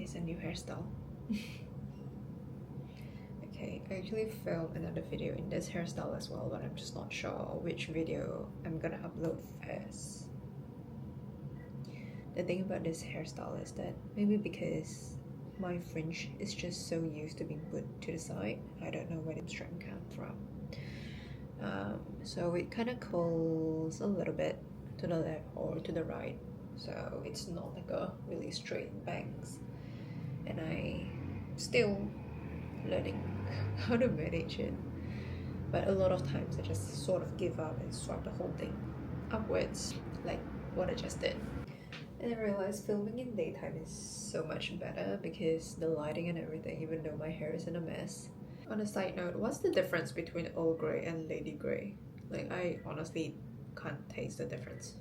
is a new hairstyle. Okay, I actually filmed another video in this hairstyle as well, but I'm just not sure which video I'm gonna upload first. The thing about this hairstyle is that maybe because my fringe is just so used to being put to the side, I don't know where the strand comes from. So it kind of curls a little bit to the left or to the right, so it's not like a really straight bangs, and I still learning how to manage it, but a lot of times I just sort of give up and swipe the whole thing upwards like what I just did. And I realized filming in daytime is so much better because the lighting and everything, even though my hair is in a mess. On a side note, what's the difference between Earl Grey and Lady Grey? Like, I honestly can't taste the difference.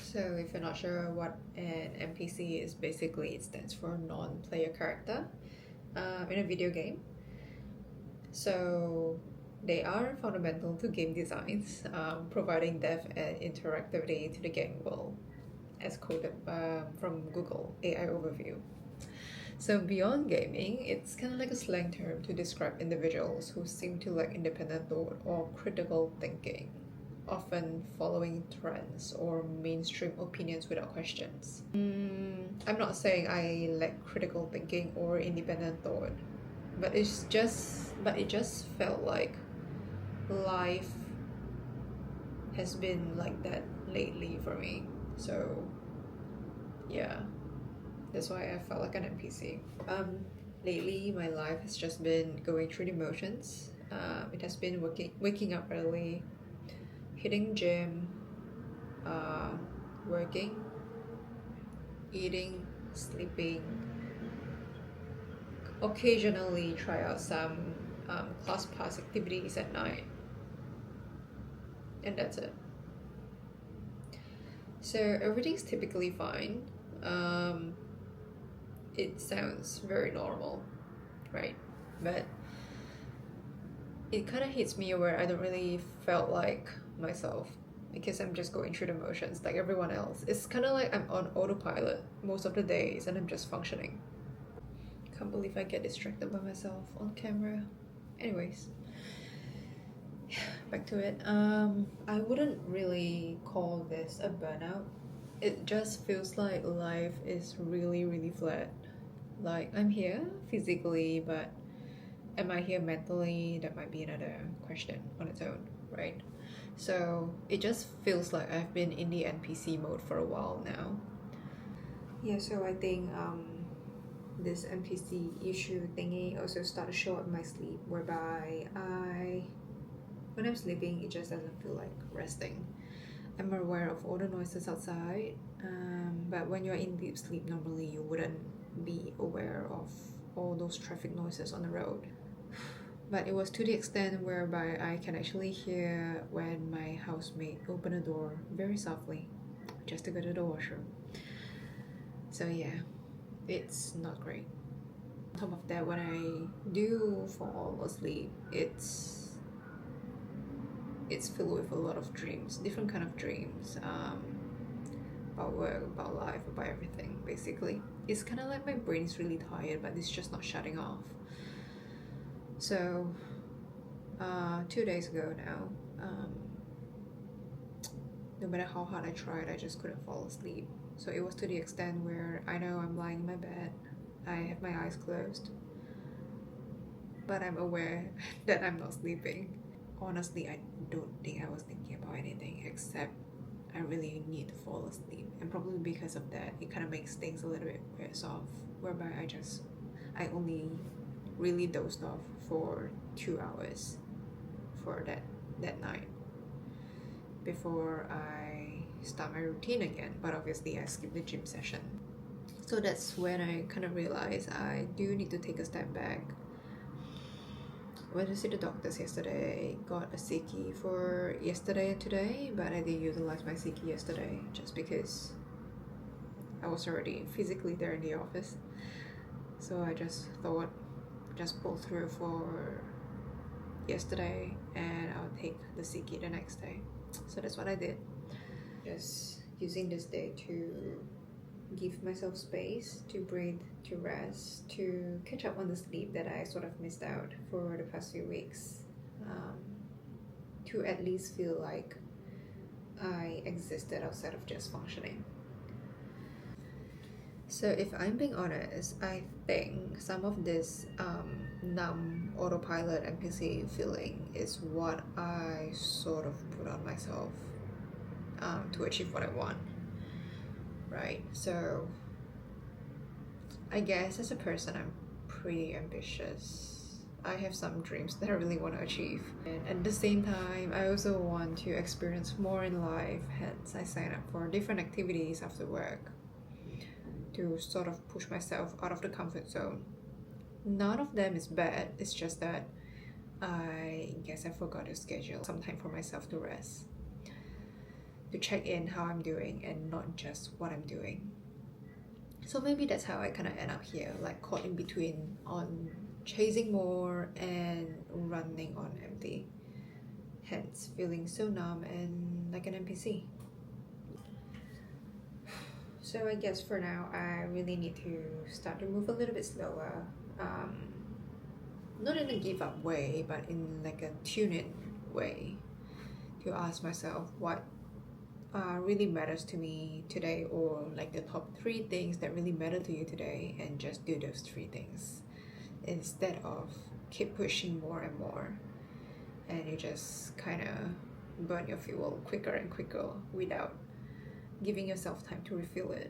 So if you're not sure what an NPC is, basically it stands for non-player character in a video game. So they are fundamental to game designs, providing depth and interactivity to the game world, as quoted from Google AI Overview. So beyond gaming, it's kind of like a slang term to describe individuals who seem to lack independent thought or critical thinking, often following trends or mainstream opinions without questions. I'm not saying I lack critical thinking or independent thought, but it just felt like life has been like that lately for me. So yeah, that's why I felt like an NPC. Lately my life has just been going through the motions. It has been waking up early, hitting gym, working, eating, sleeping, occasionally try out some class pass activities at night, and that's it. So everything's typically fine. It sounds very normal, right? But it kind of hits me where I don't really felt like myself because I'm just going through the motions like everyone else. It's kind of like I'm on autopilot most of the days and I'm just functioning. Can't believe I get distracted by myself on camera. Anyways, back to it. I wouldn't really call this a burnout. It just feels like life is really flat. Like, I'm here physically, but am I here mentally? That might be another question on its own, right? So it just feels like I've been in the NPC mode for a while now. Yeah, so I think this NPC issue thingy also started to show up in my sleep, whereby when I'm sleeping, it just doesn't feel like resting. I'm aware of all the noises outside, but when you're in deep sleep, normally you wouldn't be aware of all those traffic noises on the road. But it was to the extent whereby I can actually hear when my housemate opened the door very softly just to go to the washroom. So yeah, it's not great. On top of that, when I do fall asleep, it's filled with a lot of dreams, different kind of dreams, about work, about life, about everything. Basically, it's kind of like my brain is really tired, but it's just not shutting off. So 2 days ago now, no matter how hard I tried, I just couldn't fall asleep. So it was to the extent where I know I'm lying in my bed, I have my eyes closed, but I'm aware that I'm not sleeping. Honestly, I don't think I was thinking about anything except I really need to fall asleep, and probably because of that, it kind of makes things a little bit worse off, whereby I only really dozed off for 2 hours for that night before I start my routine again. But obviously I skipped the gym session. So that's when I kind of realized I do need to take a step back. I went to see the doctors yesterday, got a sickie for yesterday and today, but I didn't utilize my sickie yesterday just because I was already physically there in the office. So I just thought, just pull through for yesterday and I'll take the sickie the next day. So that's what I did. Just using this day to give myself space to breathe, to rest, to catch up on the sleep that I sort of missed out for the past few weeks, to at least feel like I existed outside of just functioning. So if I'm being honest, I think some of this numb autopilot NPC feeling is what I sort of put on myself to achieve what I want, right? So I guess as a person, I'm pretty ambitious. I have some dreams that I really want to achieve. And at the same time, I also want to experience more in life, hence I sign up for different activities after work to sort of push myself out of the comfort zone. None of them is bad, it's just that I guess I forgot to schedule some time for myself to rest, to check in how I'm doing and not just what I'm doing. So maybe that's how I kind of end up here, like caught in between on chasing more and running on empty, hence feeling so numb and like an NPC. So I guess for now I really need to start to move a little bit slower, not in a give up way but in like a tune in way, to ask myself what really matters to me today, or like the top 3 things that really matter to you today, and just do those 3 things instead of keep pushing more and more and you just kind of burn your fuel quicker and quicker without giving yourself time to refill it.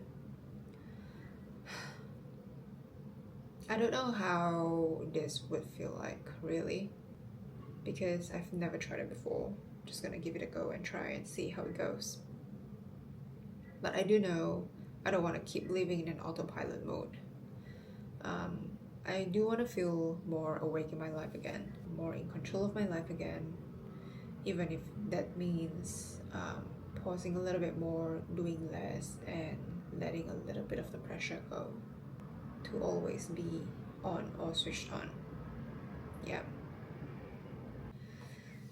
I don't know how this would feel like, really, because I've never tried it before. Just gonna give it a go and try and see how it goes. But I do know I don't want to keep living in an autopilot mode. I do want to feel more awake in my life again, more in control of my life again, even if that means pausing a little bit more, doing less, and letting a little bit of the pressure go to always be on or switched on. Yeah.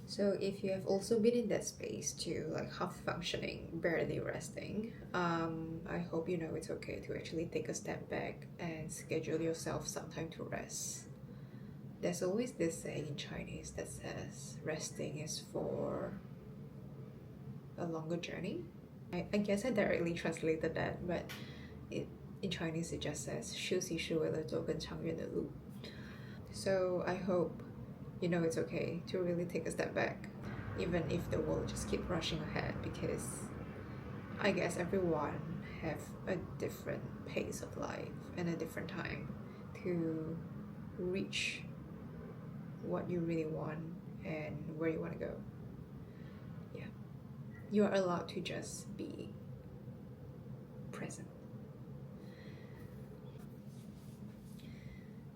So if you have also been in that space too, like half functioning, barely resting, I hope you know it's okay to actually take a step back and schedule yourself some time to rest. There's always this saying in Chinese that says resting is for a longer journey. I guess I directly translated that, but in Chinese it just says 休息是为了走更长远的路. So I hope you know it's okay to really take a step back, even if the world just keep rushing ahead, because I guess everyone have a different pace of life and a different time to reach what you really want and where you want to go. Yeah, you are allowed to just be present.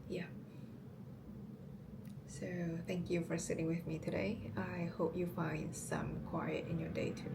Yeah. So thank you for sitting with me today. I hope you find some quiet in your day too.